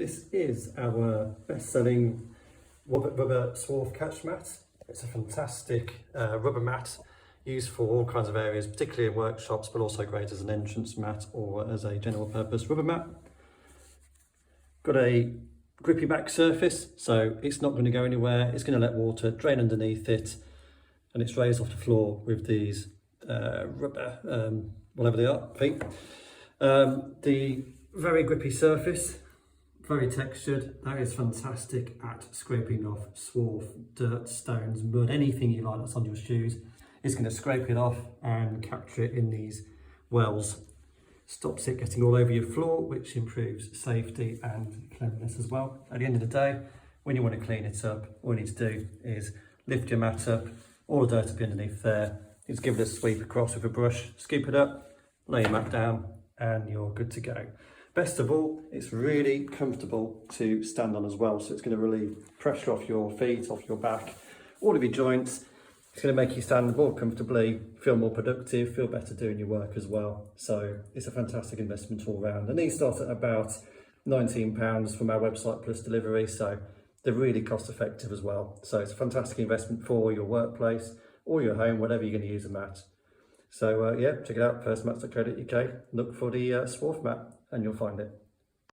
This is our best-selling Rubber Swarf Catch Mat. It's a fantastic rubber mat used for all kinds of areas, particularly in workshops, but also great as an entrance mat or as a general purpose rubber mat. Got a grippy back surface, so it's not going to go anywhere. It's going to let water drain underneath it, and it's raised off the floor with these rubber, whatever they are, feet. The very grippy surface, very textured. That is fantastic at scraping off swarf, dirt, stones, mud, anything you like that's on your shoes. It's going to scrape it off and capture it in these wells. Stops it getting all over your floor, which improves safety and cleanliness as well. At the end of the day, when you want to clean it up, all you need to do is lift your mat up, all the dirt will be underneath there. Just give it a sweep across with a brush, scoop it up, lay your mat down, and you're good to go. Best of all, it's really comfortable to stand on as well, so it's going to relieve pressure off your feet, off your back, all of your joints. It's going to make you stand more comfortably, feel more productive, feel better doing your work as well. So it's a fantastic investment all round. And these start at about £19 from our website plus delivery, so they're really cost effective as well. So it's a fantastic investment for your workplace or your home, whatever you're going to use a mat. So yeah, check it out, firstmats.co.uk. Look for the Swarf mat and you'll find it.